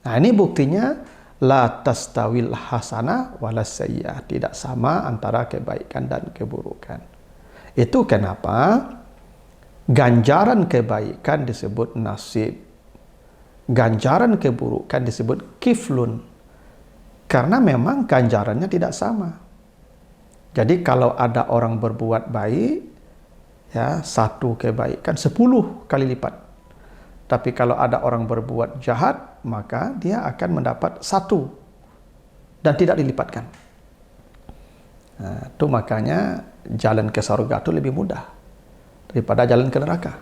Nah, ini buktinya la tastawil hasanah walas sayyi'ah, tidak sama antara kebaikan dan keburukan. Itu kenapa ganjaran kebaikan disebut nasib, ganjaran keburukan disebut kiflun, karena memang ganjarannya tidak sama. Jadi kalau ada orang berbuat baik, ya, satu kebaikan 10 kali lipat. Tapi kalau ada orang berbuat jahat, maka dia akan mendapat 1 dan tidak dilipatkan. Nah, itu makanya jalan ke surga itu lebih mudah daripada jalan ke neraka.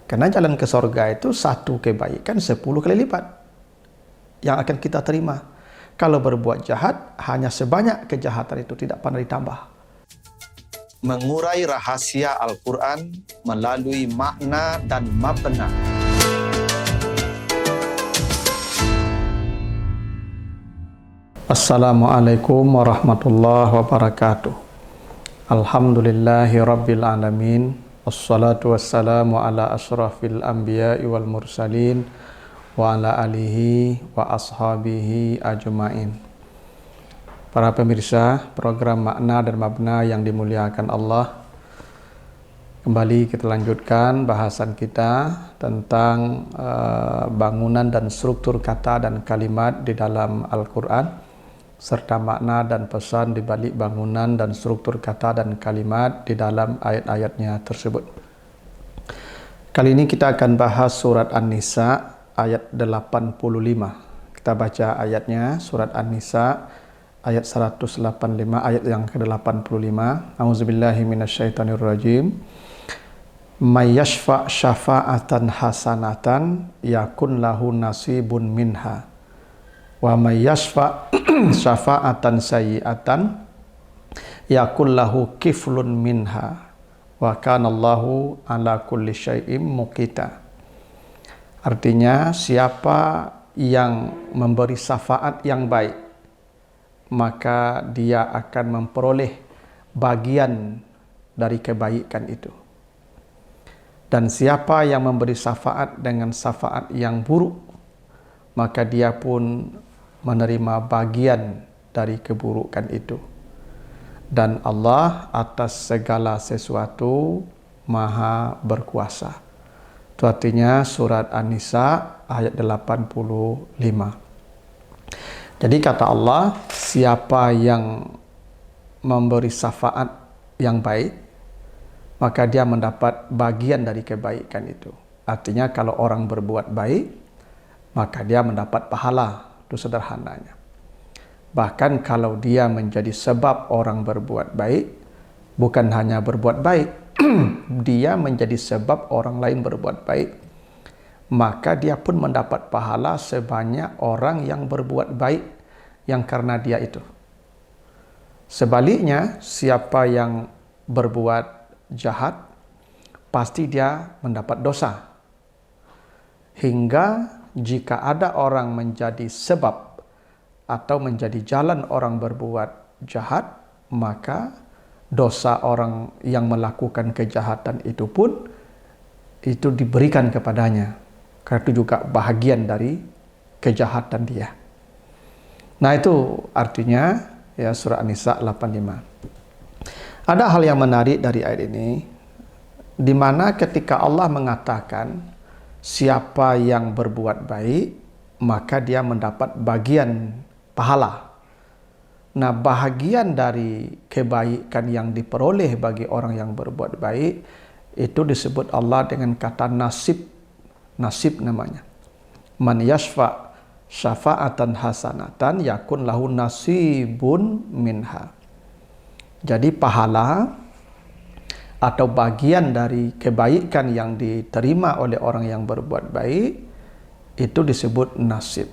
Karena jalan ke surga itu 1 kebaikan 10 kali lipat yang akan kita terima. Kalau berbuat jahat, hanya sebanyak kejahatan itu, tidak pernah ditambah. Mengurai rahasia Al-Quran melalui makna dan mabna. Assalamualaikum warahmatullahi wabarakatuh. Alhamdulillahi rabbil alamin. Wassalatu wassalamu ala ashrafil anbiya'i wal mursalin wa ala alihi wa ashabihi ajma'in. Para pemirsa program Makna dan Mabna yang dimuliakan Allah, kembali kita lanjutkan bahasan kita tentang bangunan dan struktur kata dan kalimat di dalam Al-Quran, serta makna dan pesan di balik bangunan dan struktur kata dan kalimat di dalam ayat-ayatnya tersebut. Kali ini kita akan bahas surat An-Nisa ayat 85. Kita baca ayatnya, surat An-Nisa ayat 185, ayat yang ke-85. A'udzubillahi minasyaitonirrajim. May yashfa' syafa'atan hasanatan yakun lahu nasibun minha. Wa may yashfa' syafa'atan sayyi'atan yakun lahu kiflun minha. Wa kanallahu ala kulli syai'im muqita. Artinya, siapa yang memberi syafaat yang baik, maka dia akan memperoleh bagian dari kebaikan itu. Dan siapa yang memberi syafaat dengan syafaat yang buruk, maka dia pun menerima bagian dari keburukan itu. Dan Allah atas segala sesuatu Maha berkuasa. Itu artinya surat An-Nisa ayat 85. Jadi kata Allah, siapa yang memberi syafaat yang baik, maka dia mendapat bagian dari kebaikan itu. Artinya kalau orang berbuat baik, maka dia mendapat pahala. Itu sederhananya. Bahkan kalau dia menjadi sebab orang berbuat baik, bukan hanya berbuat baik, dia menjadi sebab orang lain berbuat baik, maka dia pun mendapat pahala sebanyak orang yang berbuat baik yang karena dia itu. Sebaliknya, siapa yang berbuat jahat, pasti dia mendapat dosa. Hingga jika ada orang menjadi sebab atau menjadi jalan orang berbuat jahat, maka dosa orang yang melakukan kejahatan itu pun itu diberikan kepadanya, karena itu juga bahagian dari kejahatan dia. Nah, itu artinya ya surah An-Nisa 85. Ada hal yang menarik dari ayat ini, di mana ketika Allah mengatakan siapa yang berbuat baik, maka dia mendapat bagian pahala. Nah, bahagian dari kebaikan yang diperoleh bagi orang yang berbuat baik itu disebut Allah dengan kata nasib. Nasib namanya. Man yashfa' syafa'atan hasanatan yakun lahu nasibun minha. Jadi pahala atau bagian dari kebaikan yang diterima oleh orang yang berbuat baik itu disebut nasib.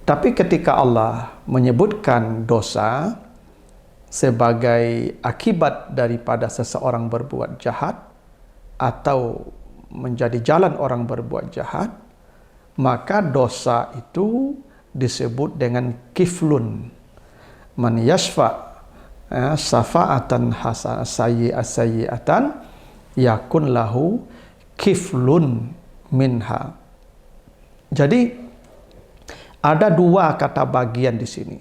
Tapi ketika Allah menyebutkan dosa sebagai akibat daripada seseorang berbuat jahat atau menjadi jalan orang berbuat jahat, maka dosa itu disebut dengan kiflun. Man yashfa' syafa'atan sayyi'atan yakun lahu kiflun minha. Jadi Ada dua kata bagian di sini.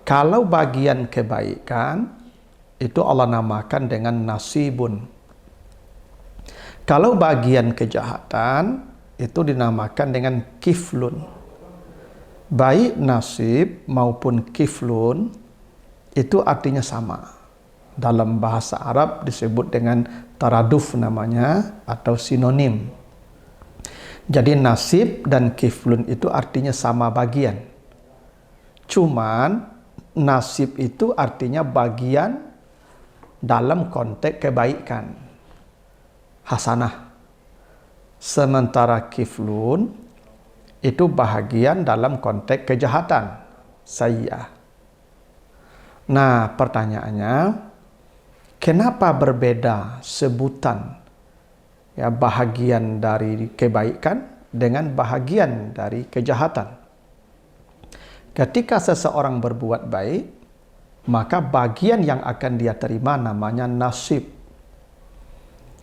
Kalau bagian kebaikan, itu Allah namakan dengan nasibun. Kalau bagian kejahatan, itu dinamakan dengan kiflun. Baik nasib maupun kiflun, itu artinya sama. Dalam bahasa Arab disebut dengan taraduf namanya, atau sinonim. Jadi nasib dan kiflun itu artinya sama bagian. Cuman nasib itu artinya bagian dalam konteks kebaikan, hasanah. Sementara kiflun itu bahagian dalam konteks kejahatan, sayyi'ah. Nah, pertanyaannya, kenapa berbeda sebutan ya bahagian dari kebaikan dengan bahagian dari kejahatan? Ketika seseorang berbuat baik, maka bagian yang akan dia terima namanya nasib.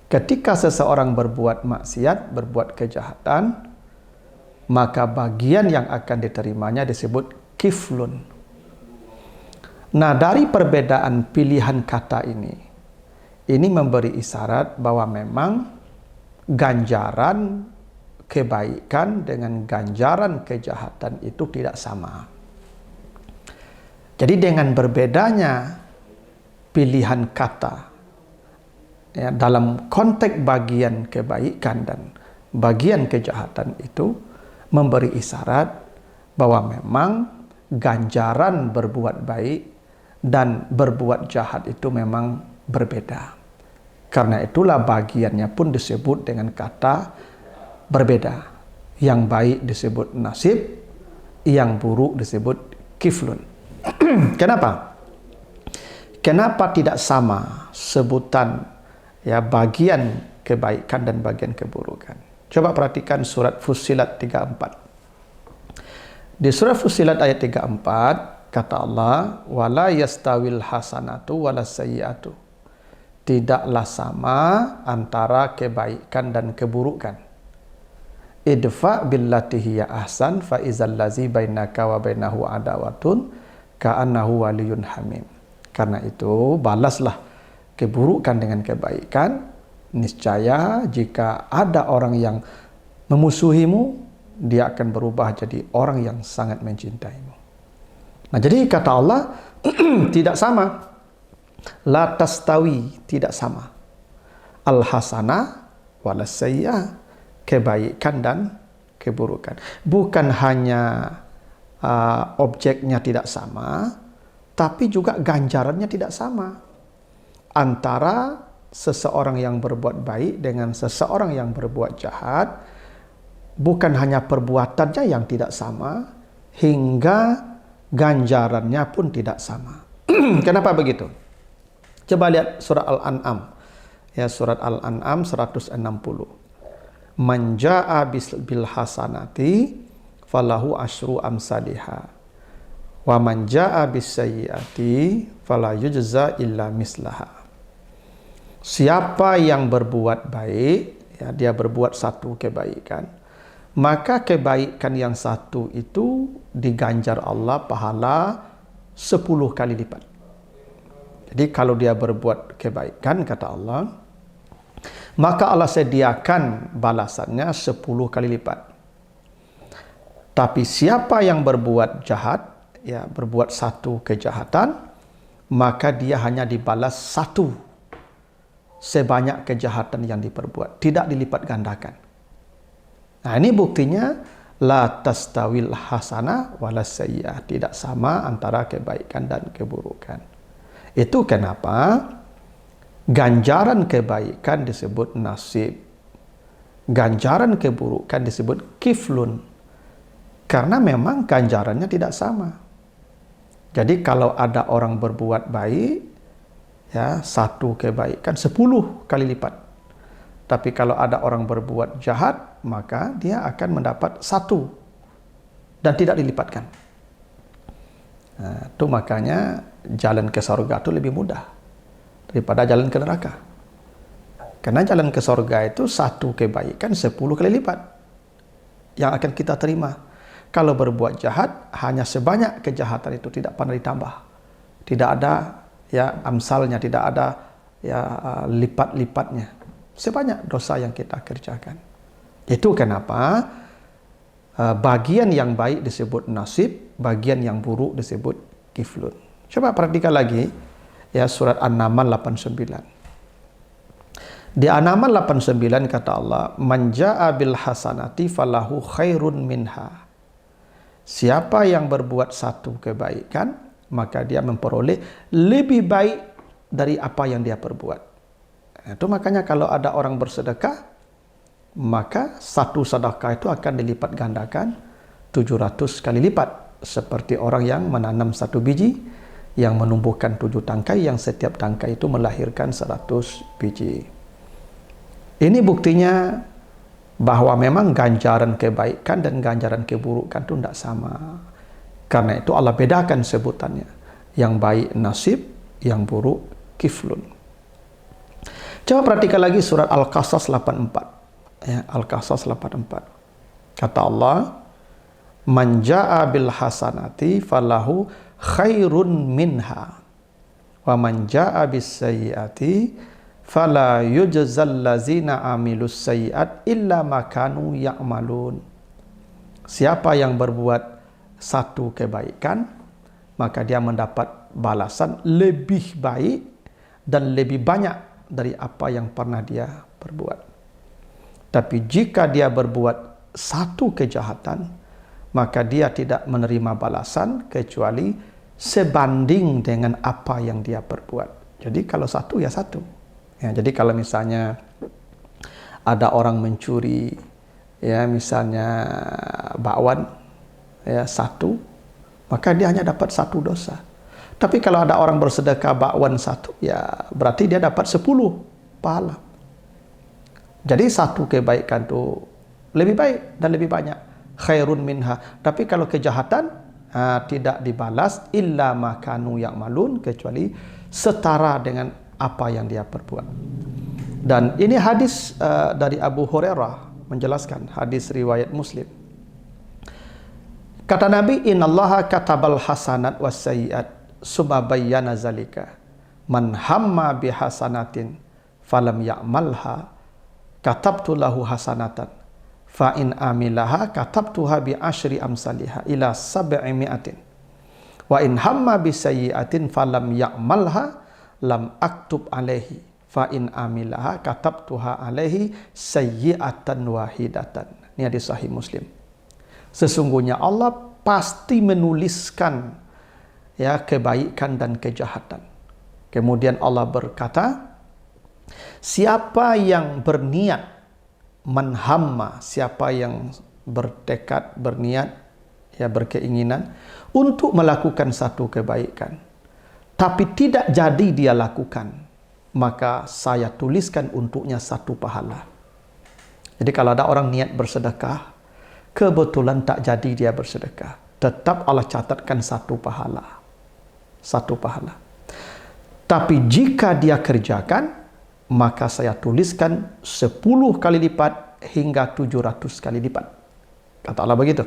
Ketika seseorang berbuat maksiat, berbuat kejahatan, maka bagian yang akan diterimanya disebut kiflun. Nah, dari perbedaan pilihan kata ini memberi isyarat bahwa memang ganjaran kebaikan dengan ganjaran kejahatan itu tidak sama. Jadi dengan berbedanya pilihan kata ya, dalam konteks bagian kebaikan dan bagian kejahatan itu memberi isyarat bahwa memang ganjaran berbuat baik dan berbuat jahat itu memang berbeda. Karena itulah bagiannya pun disebut dengan kata berbeda. Yang baik disebut nasib, yang buruk disebut kiflun. Kenapa? Kenapa tidak sama sebutan ya bagian kebaikan dan bagian keburukan? Coba perhatikan surat Fussilat 34. Di surat Fussilat ayat 34 kata Allah, wala yastawil hasanatu wala sayyi'atu. Tidaklah sama antara kebaikan dan keburukan. Idfa billati hiya ahsan fa izal ladzi bainaka wa bainahu adawatun ka'annahu waliyun hamim. Karena itu balaslah keburukan dengan kebaikan. Niscaya jika ada orang yang memusuhimu, dia akan berubah jadi orang yang sangat mencintaimu. Nah, jadi kata Allah tidak sama. La tastawi, tidak sama. Al-hasanah wala sayyi'ah, kebaikan dan keburukan. Bukan hanya objeknya tidak sama, tapi juga ganjarannya tidak sama. Antara seseorang yang berbuat baik dengan seseorang yang berbuat jahat, bukan hanya perbuatannya yang tidak sama, hingga ganjarannya pun tidak sama. Kenapa begitu? Coba lihat surat Al-An'am. Ya, surat Al-An'am 160. Man jaa'a bil hasanati falahu asyru amsalihha wa man jaa'a bis sayyi'ati fala yujza illa mislaha. Siapa yang berbuat baik, ya, dia berbuat satu kebaikan, maka kebaikan yang satu itu diganjar Allah pahala 10 kali lipat. Jadi kalau dia berbuat kebaikan, kata Allah, maka Allah sediakan balasannya 10 kali lipat. Tapi siapa yang berbuat jahat, ya, berbuat satu kejahatan, maka dia hanya dibalas satu sebanyak kejahatan yang diperbuat, tidak dilipat gandakan. Nah, ini buktinya la tastawil hasanah wala sayyi'ah, tidak sama antara kebaikan dan keburukan. Itu kenapa ganjaran kebaikan disebut nasib, ganjaran keburukan disebut kiflun. Karena memang ganjarannya tidak sama. Jadi kalau ada orang berbuat baik, ya, satu kebaikan 10 kali lipat. Tapi kalau ada orang berbuat jahat, maka dia akan mendapat 1 dan tidak dilipatkan. Nah, itu makanya jalan ke surga itu lebih mudah daripada jalan ke neraka. Karena jalan ke surga itu satu kebaikan 10 kali lipat yang akan kita terima. kalau berbuat jahat hanya sebanyak kejahatan itu, tidak pernah ditambah. Tidak ada ya amsalnya, tidak ada ya lipat-lipatnya. Sebanyak dosa yang kita kerjakan. Itu kenapa bagian yang baik disebut nasib, bagian yang buruk disebut kiflun. Coba perhatikan lagi ya surat An-Naml 89. Di An-Naml 89 kata Allah, "Man jaa'a bil hasanati falahu khairun minha." Siapa yang berbuat satu kebaikan, maka dia memperoleh lebih baik dari apa yang dia perbuat. Itu makanya kalau ada orang bersedekah, maka satu sedekah itu akan dilipat gandakan 700 kali lipat. Seperti orang yang menanam satu biji, yang menumbuhkan 7 tangkai, yang setiap tangkai itu melahirkan 100 biji. Ini buktinya bahwa memang ganjaran kebaikan dan ganjaran keburukan itu tidak sama. Karena itu Allah bedakan sebutannya. Yang baik nasib, yang buruk kiflun. Coba perhatikan lagi surat Al-Qasas 84. Ya, Al-Qasas 84. Kata Allah, "Man jaa'a bil hasanati falahu khairun minha. Wa man jaa'a bis sayyiati fala yujzal ladzina amilus sayyiat illa ma kanu ya'malun." Siapa yang berbuat satu kebaikan, maka dia mendapat balasan lebih baik dan lebih banyak dari apa yang pernah dia perbuat. Tapi jika dia berbuat satu kejahatan, maka dia tidak menerima balasan kecuali sebanding dengan apa yang dia perbuat. Jadi kalau satu ya satu. Ya, jadi kalau misalnya ada orang mencuri, ya misalnya bakwan, ya satu, maka dia hanya dapat satu dosa. Tapi kalau ada orang bersedekah bakwan satu, ya berarti dia dapat 10 pahala. Jadi satu kebaikan itu lebih baik dan lebih banyak. Khairun minha. Tapi kalau kejahatan tidak dibalas illa ma kanu ya'malun, kecuali setara dengan apa yang dia perbuat. Dan ini hadis dari Abu Hurairah menjelaskan, hadis riwayat Muslim. Kata Nabi, "Innallaha katabal hasanat was sayyiat summa bayyana zalika. Man hamma bi hasanatin falam ya'malha katabtu lahu hasanatan. Fa in amilaha katabtuha bi asyri amsalihha ila 700. Wa in hamma bi sayyiatin falam ya'malha lam aktub alaihi. Fa in amilaha katabtuha alaihi sayyiatan wahidatan." Ini hadis sahih Muslim. Sesungguhnya Allah pasti menuliskan ya kebaikan dan kejahatan. Kemudian Allah berkata, siapa yang berniat manhamma, siapa yang bertekad, berniat, ya berkeinginan untuk melakukan satu kebaikan, tapi tidak jadi dia lakukan, maka saya tuliskan untuknya satu pahala. Jadi kalau ada orang niat bersedekah, kebetulan tak jadi dia bersedekah, tetap Allah catatkan satu pahala. Satu pahala. Tapi jika dia kerjakan, maka saya tuliskan 10 kali lipat hingga 700 kali lipat. Kata Allah begitu.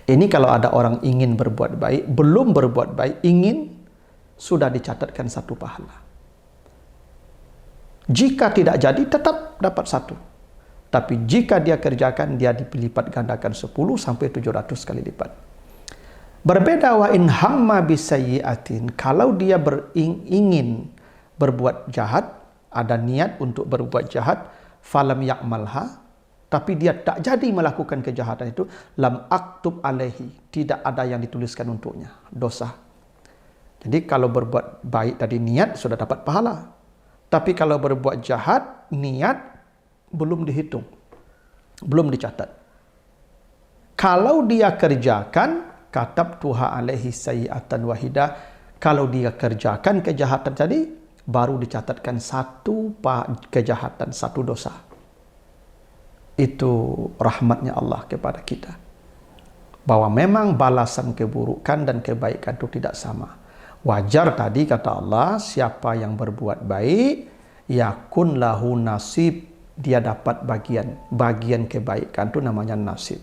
Ini kalau ada orang ingin berbuat baik, belum berbuat baik, ingin, sudah dicatatkan satu pahala. Jika tidak jadi, tetap dapat satu. Tapi jika dia kerjakan, dia dilipat gandakan 10 sampai 700 kali lipat. Berbeda wa in hamma bisayyi'atin, kalau dia ingin berbuat jahat, ada niat untuk berbuat jahat, falam ya'malha, tapi dia tak jadi melakukan kejahatan itu, lam aktub alaihi, tidak ada yang dituliskan untuknya dosa. Jadi kalau berbuat baik tadi niat sudah dapat pahala. Tapi kalau berbuat jahat, niat belum dihitung, belum dicatat. Kalau dia kerjakan, katab tuha alaihi sayyi'atan wahidah, kalau dia kerjakan kejahatan tadi, baru dicatatkan satu kejahatan, satu dosa. Itu rahmatnya Allah kepada kita. Bahwa memang balasan keburukan dan kebaikan itu tidak sama. Wajar tadi kata Allah, siapa yang berbuat baik, yakun lahu nasib, dia dapat bagian kebaikan itu namanya nasib.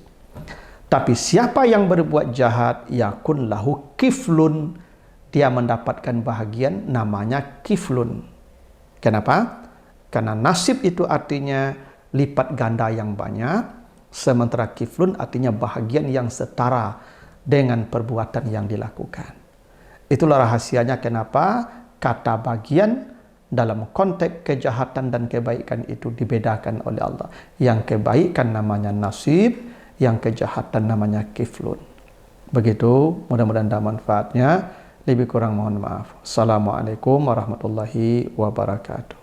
Tapi siapa yang berbuat jahat, yakun lahu kiflun, dia mendapatkan bahagian namanya kiflun. Kenapa? Karena nasib itu artinya lipat ganda yang banyak, sementara kiflun artinya bahagian yang setara dengan perbuatan yang dilakukan. Itulah rahasianya kenapa kata bagian dalam konteks kejahatan dan kebaikan itu dibedakan oleh Allah. Yang kebaikan namanya nasib, yang kejahatan namanya kiflun. Begitu, mudah-mudahan ada manfaatnya. Lebih kurang mohon maaf. Assalamualaikum warahmatullahi wabarakatuh.